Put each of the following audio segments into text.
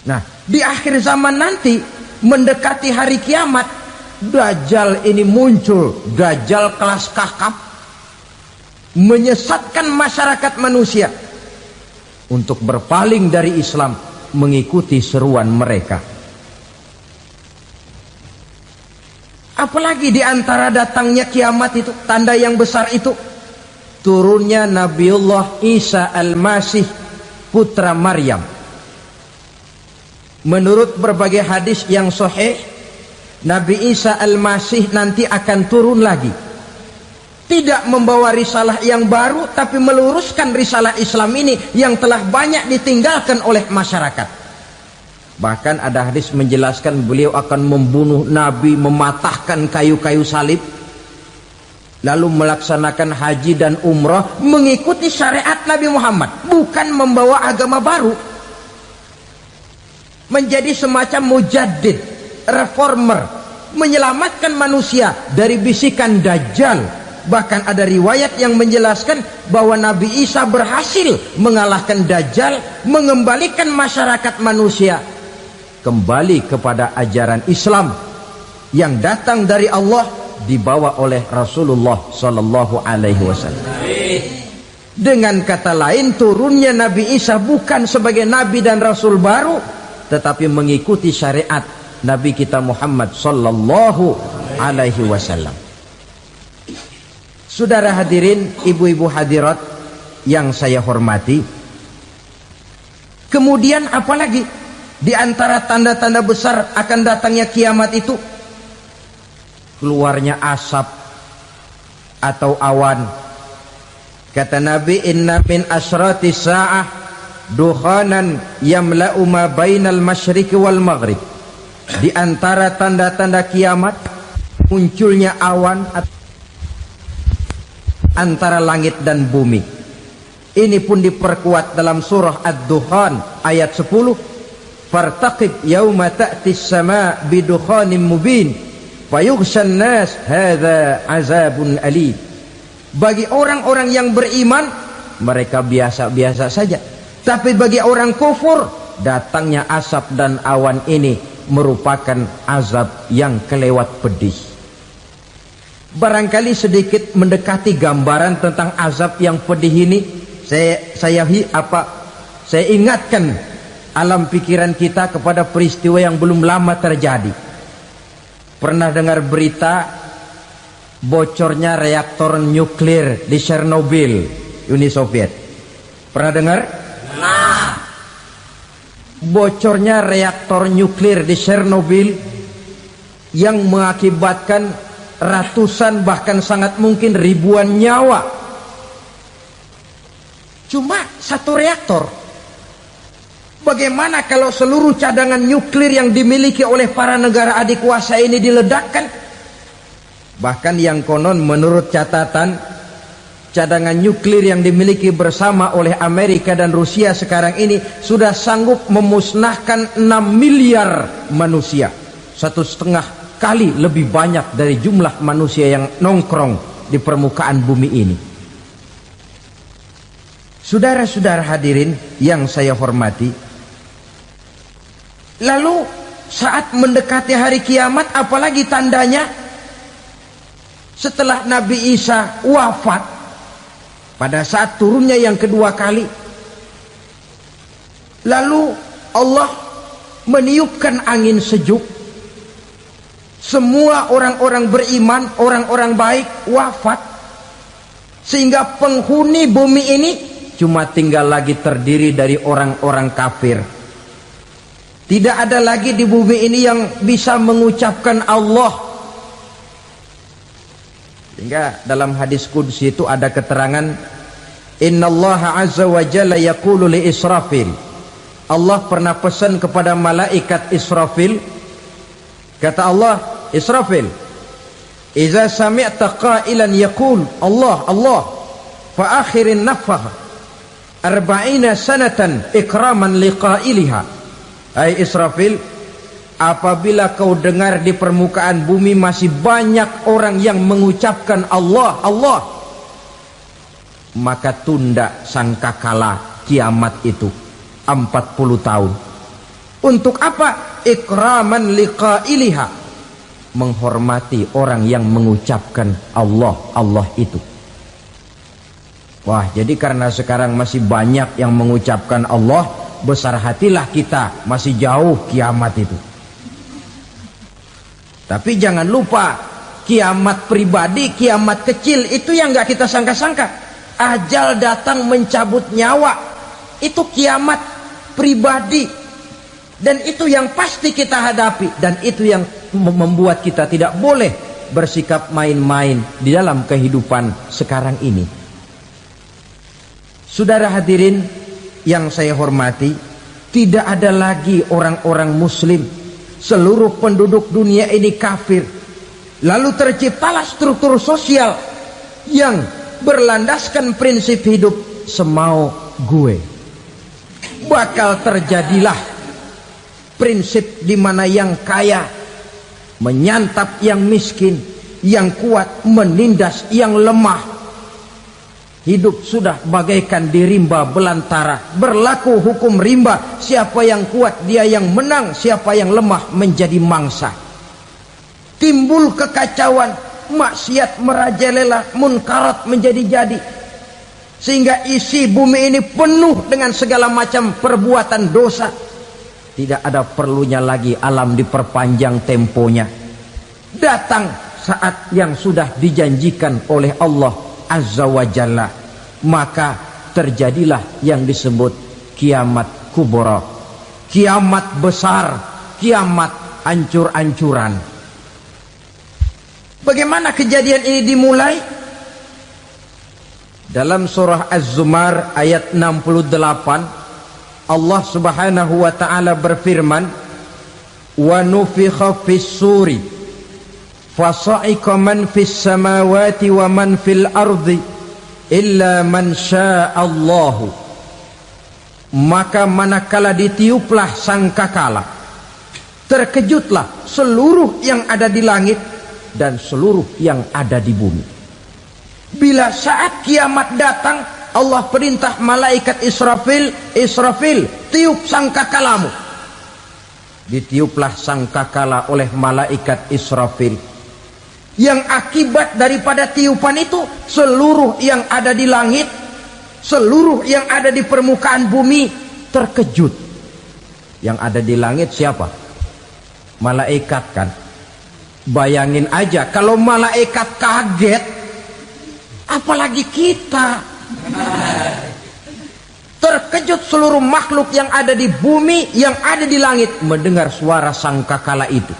Nah, di akhir zaman nanti mendekati hari kiamat, Dajjal ini muncul. Dajjal kelas kakap, menyesatkan masyarakat manusia untuk berpaling dari Islam, mengikuti seruan mereka. Apalagi di antara datangnya kiamat itu, tanda yang besar itu, turunnya Nabiullah Isa Al-Masih, putra Maryam. Menurut berbagai hadis yang sahih, Nabi Isa Al-Masih nanti akan turun lagi, tidak membawa risalah yang baru, tapi meluruskan risalah Islam ini yang telah banyak ditinggalkan oleh masyarakat. Bahkan ada hadis menjelaskan beliau akan membunuh Nabi, mematahkan kayu-kayu salib, lalu melaksanakan haji dan umrah mengikuti syariat Nabi Muhammad, bukan membawa agama baru. Menjadi semacam mujaddid, reformer, menyelamatkan manusia dari bisikan Dajjal. Bahkan ada riwayat yang menjelaskan bahwa Nabi Isa berhasil mengalahkan Dajjal, mengembalikan masyarakat manusia kembali kepada ajaran Islam yang datang dari Allah, dibawa oleh Rasulullah Sallallahu Alaihi Wasallam. Dengan kata lain, turunnya Nabi Isa bukan sebagai Nabi dan Rasul baru, tetapi mengikuti syariat Nabi kita Muhammad Sallallahu Alaihi Wasallam. Saudara hadirin, ibu-ibu hadirat yang saya hormati, kemudian apalagi di antara tanda-tanda besar akan datangnya kiamat itu? Keluarnya asap atau awan. Kata Nabi, inna min asratis sa'ah dukhanan yamla'u ma bainal masyriqi wal maghrib. Di antara tanda-tanda kiamat, munculnya awan antara langit dan bumi. Ini pun diperkuat dalam surah Ad-Dukhan ayat 10. Fartaqib yauma ta'tis sama' bidukhanin mubin fayughshan nas hadza azabun alim. Bagi orang-orang yang beriman, mereka biasa-biasa saja. Tapi bagi orang kufur, datangnya asap dan awan ini merupakan azab yang kelewat pedih. Barangkali sedikit mendekati gambaran tentang azab yang pedih ini, saya ingatkan alam pikiran kita kepada peristiwa yang belum lama terjadi. Pernah dengar berita bocornya reaktor nuklir di Chernobyl, Uni Soviet? Pernah dengar? Bocornya reaktor nuklir di Chernobyl yang mengakibatkan ratusan, bahkan sangat mungkin ribuan nyawa. Cuma satu reaktor. Bagaimana kalau seluruh cadangan nuklir yang dimiliki oleh para negara adik kuasa ini diledakkan? Bahkan yang konon menurut catatan, cadangan nuklir yang dimiliki bersama oleh Amerika dan Rusia sekarang ini sudah sanggup memusnahkan 6 miliar manusia. 1,5 kali lebih banyak dari jumlah manusia yang nongkrong di permukaan bumi ini. Saudara-saudara hadirin yang saya hormati, lalu saat mendekati hari kiamat, apalagi tandanya? Setelah Nabi Isa wafat, pada saat turunnya yang kedua kali, lalu Allah meniupkan angin sejuk. Semua orang-orang beriman, orang-orang baik wafat, sehingga penghuni bumi ini cuma tinggal lagi terdiri dari orang-orang kafir. Tidak ada lagi di bumi ini yang bisa mengucapkan Allah. Sehingga dalam hadis qudsi itu ada keterangan, innallaha azza wa jalla yaqulu li Israfil. Allah pernah pesan kepada malaikat Israfil, kata Allah, Israfil, idza sami'ta qailan yaqul Allah Allah fa akhirin nafakh 40 sanatan ikraman liqailiha. Hai Israfil, apabila kau dengar di permukaan bumi masih banyak orang yang mengucapkan Allah Allah, maka tunda sangkakala kiamat itu 40 tahun. Untuk apa? Ikraman liqailiha, menghormati orang yang mengucapkan Allah, Allah itu. Wah, jadi karena sekarang masih banyak yang mengucapkan Allah, besar hatilah kita, masih jauh kiamat itu. Tapi jangan lupa, kiamat pribadi, kiamat kecil itu yang nggak kita sangka-sangka. Ajal datang mencabut nyawa, itu kiamat pribadi, dan itu yang pasti kita hadapi, dan itu yang membuat kita tidak boleh bersikap main-main di dalam kehidupan sekarang ini. Saudara hadirin yang saya hormati, tidak ada lagi orang-orang muslim, seluruh penduduk dunia ini kafir. Lalu terciptalah struktur sosial yang berlandaskan prinsip hidup semau gue. Bakal terjadilah prinsip di mana yang kaya menyantap yang miskin, yang kuat menindas yang lemah. Hidup sudah bagaikan di rimba belantara, berlaku hukum rimba, siapa yang kuat dia yang menang, siapa yang lemah menjadi mangsa. Timbul kekacauan, maksiat merajalela, munkarat menjadi-jadi, sehingga isi bumi ini penuh dengan segala macam perbuatan dosa. Tidak ada perlunya lagi alam diperpanjang temponya. Datang saat yang sudah dijanjikan oleh Allah Azza wa Jalla, maka terjadilah yang disebut kiamat kubra, kiamat besar, kiamat ancur-ancuran. Bagaimana kejadian ini dimulai? Dalam surah Az-Zumar ayat 68, Allah Subhanahu wa taala berfirman, "Wa nufikha fis-suri fasa'iqa man fis samawati wa man fil ardi illa man sya'allahu." Maka manakala ditiuplah sangkakala, terkejutlah seluruh yang ada di langit dan seluruh yang ada di bumi. Bila saat kiamat datang, Allah perintah malaikat Israfil, Israfil, tiup sangkakalamu. Ditiuplah sangkakala oleh malaikat Israfil. Yang akibat daripada tiupan itu, seluruh yang ada di langit, seluruh yang ada di permukaan bumi terkejut. Yang ada di langit siapa? Malaikat kan. Bayangin aja kalau malaikat kaget, apalagi kita. Terkejut seluruh makhluk yang ada di bumi, yang ada di langit mendengar suara sangkakala itu.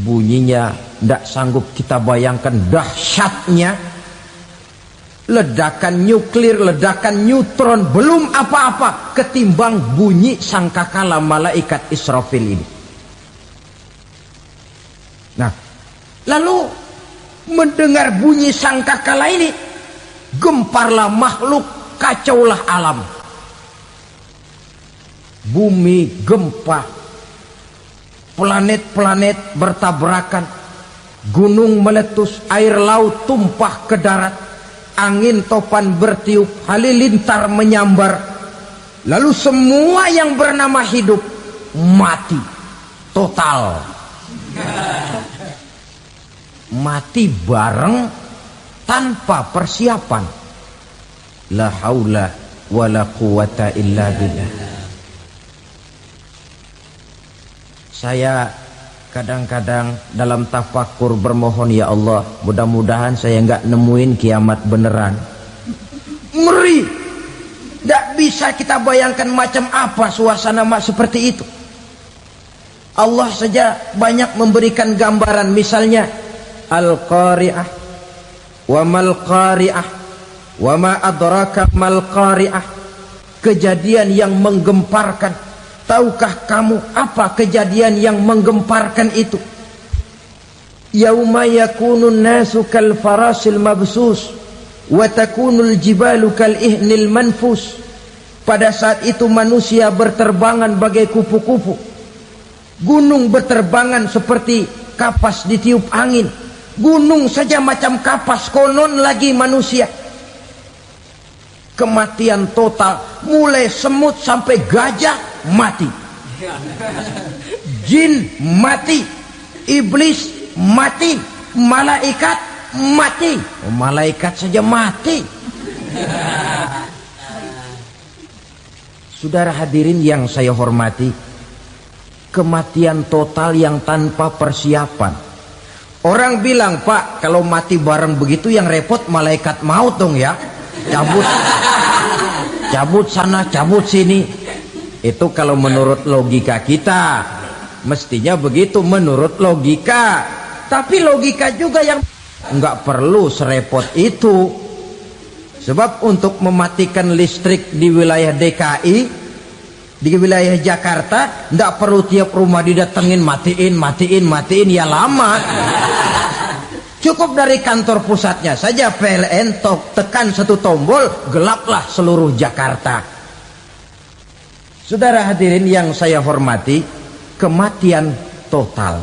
Bunyinya tidak sanggup kita bayangkan dahsyatnya. Ledakan nuklir, ledakan neutron, belum apa-apa ketimbang bunyi sangkakala malaikat Israfil ini. Nah, lalu mendengar bunyi sangkakala ini, gemparlah makhluk, kacaulah alam. Bumi gempa, planet-planet bertabrakan, gunung meletus, air laut tumpah ke darat, angin topan bertiup, halilintar menyambar. Lalu semua yang bernama hidup mati total. Mati bareng tanpa persiapan. La haula wala quwata illa billah. Saya kadang-kadang dalam tafakur bermohon, ya Allah, mudah-mudahan saya nggak nemuin kiamat beneran. Ngeri. Tidak bisa kita bayangkan macam apa suasana seperti itu. Allah saja banyak memberikan gambaran, misalnya Al-Qari'ah, wa mal qari'ah, wa ma adraka mal qari'ah. Kejadian yang menggemparkan. Tahukah kamu apa kejadian yang menggemparkan itu? Yauma yakunun nasu kal farasil mabsus wa takunul jibalu kal ihnil manfus. Pada saat itu manusia berterbangan bagai kupu-kupu. Gunung berterbangan seperti kapas ditiup angin. Gunung saja macam kapas, konon lagi manusia. Kematian total, mulai semut sampai gajah mati. Jin mati, iblis mati, malaikat mati. Oh, malaikat saja mati. Saudara hadirin yang saya hormati, kematian total yang tanpa persiapan. Orang bilang, Pak, kalau mati bareng begitu yang repot malaikat maut dong ya. Cabut sana, cabut sini. Itu kalau menurut logika kita. Mestinya begitu menurut logika. Tapi logika juga yang nggak perlu serepot itu. Sebab untuk mematikan listrik di wilayah DKI, di wilayah Jakarta, nggak perlu tiap rumah didatengin matiin, ya lama. Cukup dari kantor pusatnya saja PLN tekan satu tombol, gelaplah seluruh Jakarta. Saudara hadirin yang saya hormati, kematian total.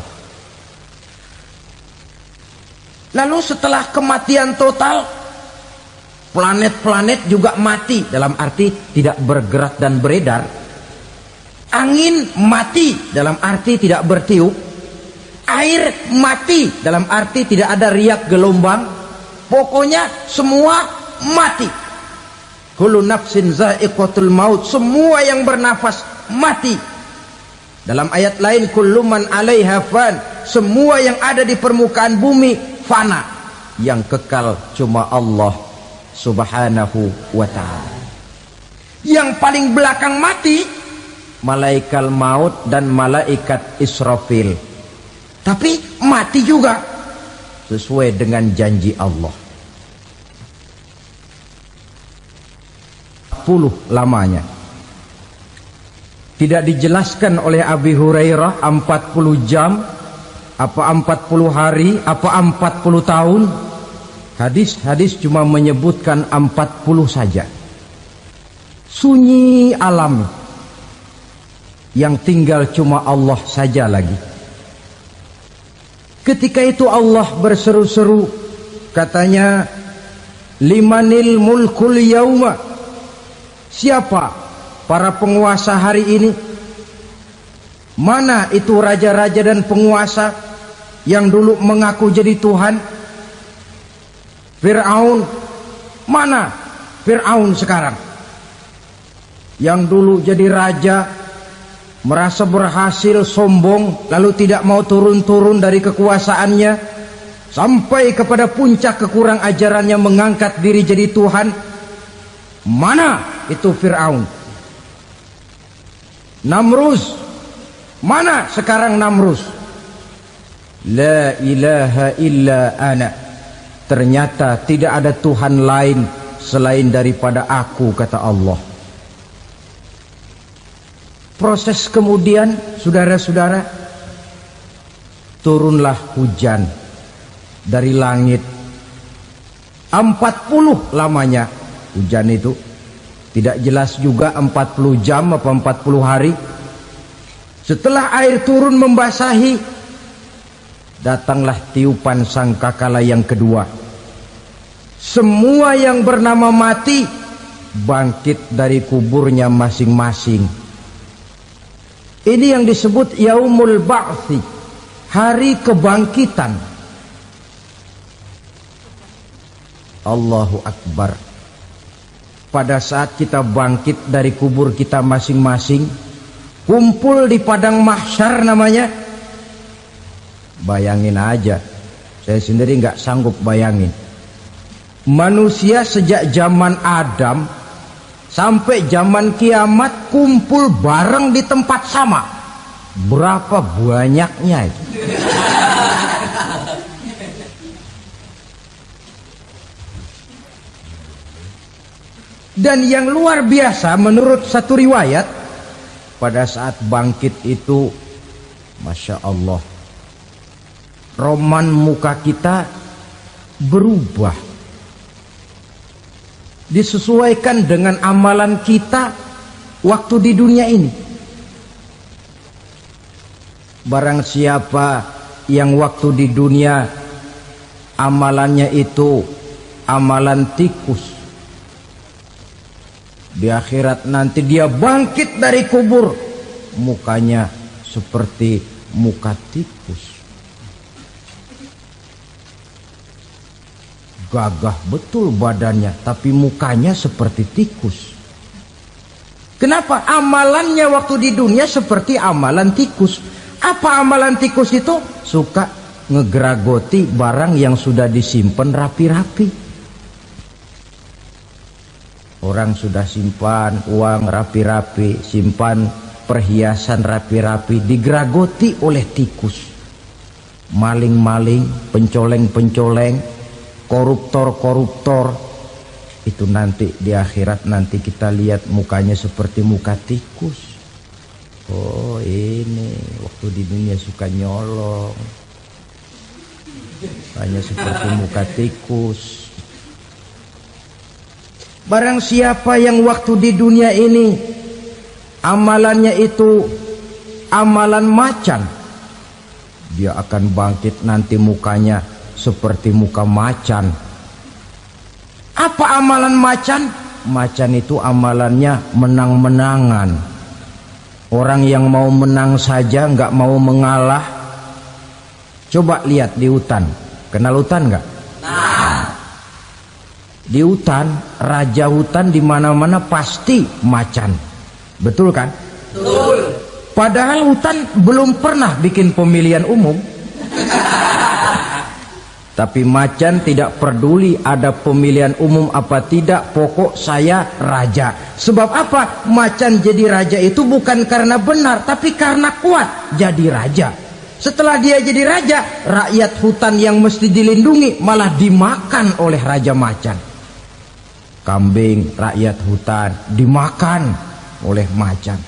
Lalu setelah kematian total, planet-planet juga mati, dalam arti tidak bergerak dan beredar. Angin mati, dalam arti tidak bertiup. Air mati, dalam arti tidak ada riak gelombang. Pokoknya semua mati. Kullu nafsin za'iqatul maut, semua yang bernafas mati. Dalam ayat lain, kullu man 'alaiha fan, semua yang ada di permukaan bumi fana. Yang kekal cuma Allah Subhanahu wa ta'ala. Yang paling belakang mati malaikat maut dan malaikat Israfil. Tapi mati juga sesuai dengan janji Allah. 40 lamanya. Tidak dijelaskan oleh Abi Hurairah 40 jam, apa 40 hari, apa 40 tahun. Hadis-hadis cuma menyebutkan 40 saja. Sunyi alam yang tinggal cuma Allah saja lagi. Ketika itu Allah berseru-seru, katanya, limanil mulkul yauma, siapa para penguasa hari ini? Mana itu raja-raja dan penguasa yang dulu mengaku jadi Tuhan? Fir'aun, mana Fir'aun sekarang? Yang dulu jadi raja, merasa berhasil, sombong, lalu tidak mau turun-turun dari kekuasaannya, sampai kepada puncak kekurang ajarannya mengangkat diri jadi Tuhan. Mana itu Fir'aun? Namrus, mana sekarang Namrus? La ilaha illa ana, ternyata tidak ada Tuhan lain selain daripada aku, kata Allah. Proses kemudian, saudara-saudara, turunlah hujan dari langit. 40 lamanya hujan itu. Tidak jelas juga 40 jam apa 40 hari. Setelah air turun membasahi, datanglah tiupan sangkakala yang kedua. Semua yang bernama mati bangkit dari kuburnya masing-masing. Ini yang disebut Yaumul Ba'thi, hari kebangkitan. Allahu Akbar. Pada saat kita bangkit dari kubur kita masing-masing, kumpul di padang mahsyar namanya. Bayangin aja, saya sendiri nggak sanggup bayangin. Manusia sejak zaman Adam sampai zaman kiamat kumpul bareng di tempat sama. Berapa banyaknya itu? Dan yang luar biasa menurut satu riwayat, pada saat bangkit itu, Masya Allah, roman muka kita berubah, disesuaikan dengan amalan kita waktu di dunia ini. Barang siapa yang waktu di dunia amalannya itu amalan tikus, di akhirat nanti dia bangkit dari kubur mukanya seperti muka tikus. Gagah betul badannya, tapi mukanya seperti tikus. Kenapa? Amalannya waktu di dunia seperti amalan tikus. Apa amalan tikus itu? Suka ngegeragoti barang yang sudah disimpan rapi-rapi. Orang sudah simpan uang rapi-rapi, simpan perhiasan rapi-rapi, digeragoti oleh tikus. Maling-maling, pencoleng-pencoleng, koruptor-koruptor, itu nanti di akhirat nanti kita lihat mukanya seperti muka tikus. Oh, ini waktu di dunia suka nyolong, hanya seperti muka tikus. Barang siapa yang waktu di dunia ini amalannya itu amalan macan, dia akan bangkit nanti mukanya seperti muka macan. Apa amalan macan? Macan itu amalannya menang-menangan. Orang yang mau menang saja nggak mau mengalah. Coba lihat di hutan. Kenal hutan nggak? Nah. Di hutan, raja hutan di mana-mana pasti macan. Betul kan? Betul. Padahal hutan belum pernah bikin pemilihan umum. Tapi macan tidak peduli ada pemilihan umum apa tidak, pokok saya raja. Sebab apa? Macan jadi raja itu bukan karena benar, tapi karena kuat jadi raja. Setelah dia jadi raja, rakyat hutan yang mesti dilindungi malah dimakan oleh raja macan. Kambing rakyat hutan dimakan oleh macan.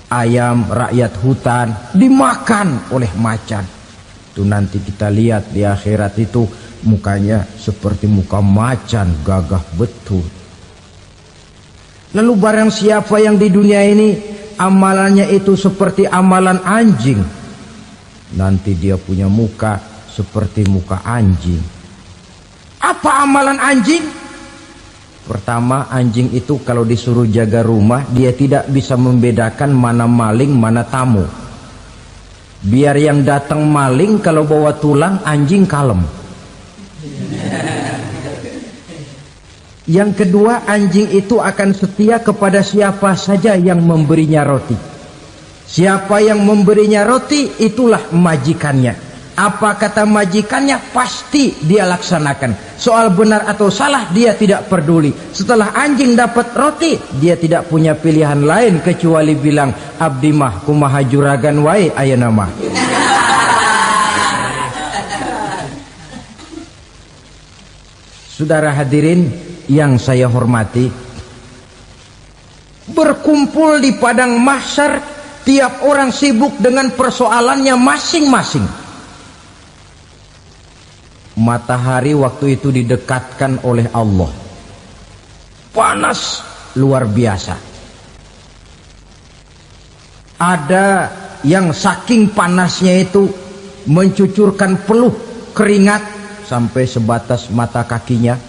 Ayam rakyat hutan dimakan oleh macan. Itu nanti kita lihat di akhirat itu mukanya seperti muka macan, gagah betul. Lalu barang siapa yang di dunia ini amalannya itu seperti amalan anjing, nanti dia punya muka seperti muka anjing. Apa amalan anjing? Pertama, anjing itu kalau disuruh jaga rumah, dia tidak bisa membedakan mana maling mana tamu. Biar yang datang maling, kalau bawa tulang, anjing kalem. Yang kedua, anjing itu akan setia kepada siapa saja yang memberinya roti. Siapa yang memberinya roti, itulah majikannya. Apa kata majikannya, pasti dia laksanakan. Soal benar atau salah, dia tidak peduli. Setelah anjing dapat roti, dia tidak punya pilihan lain kecuali bilang, abdi mah kumaha juragan wae ayeuna mah. Saudara hadirin yang saya hormati, berkumpul di padang mahsyar, tiap orang sibuk dengan persoalannya masing-masing. Matahari waktu itu didekatkan oleh Allah, panas luar biasa. Ada yang saking panasnya itu mencucurkan peluh keringat sampai sebatas mata kakinya.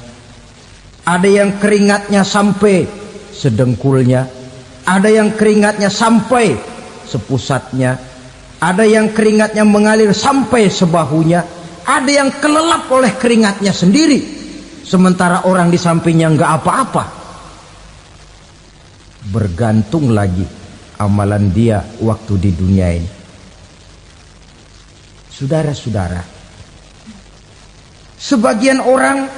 Ada yang keringatnya sampai sedengkulnya, ada yang keringatnya sampai sepusatnya, ada yang keringatnya mengalir sampai sebahunya. Ada yang kelelap oleh keringatnya sendiri, sementara orang di sampingnya nggak apa-apa. Bergantung lagi amalan dia waktu di dunia ini. Saudara-saudara, sebagian orang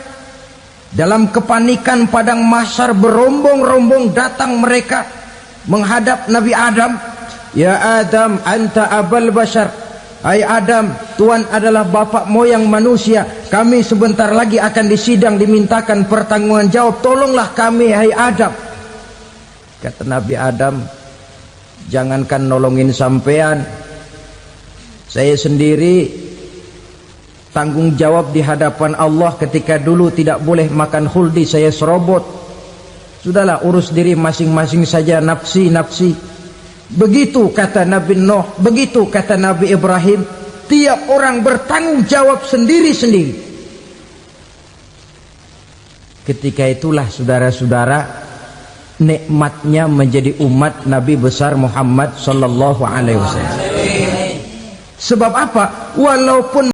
dalam kepanikan padang mahsyar berombong-rombong datang mereka menghadap Nabi Adam. Ya Adam, anta abal bashar. Hai Adam, Tuhan adalah bapak moyang manusia. Kami sebentar lagi akan disidang, dimintakan pertanggungan jawab. Tolonglah kami, hai Adam. Kata Nabi Adam, jangankan nolongin sampean, saya sendiri tanggung jawab di hadapan Allah. Ketika dulu tidak boleh makan khuldi, saya serobot. Sudahlah, urus diri masing-masing saja, nafsi. Begitu kata Nabi Nuh, begitu kata Nabi Ibrahim. Tiap orang bertanggung jawab sendiri-sendiri. Ketika itulah saudara-saudara, nikmatnya menjadi umat Nabi besar Muhammad sallallahu alaihi wasallam. Sebab apa? Walaupun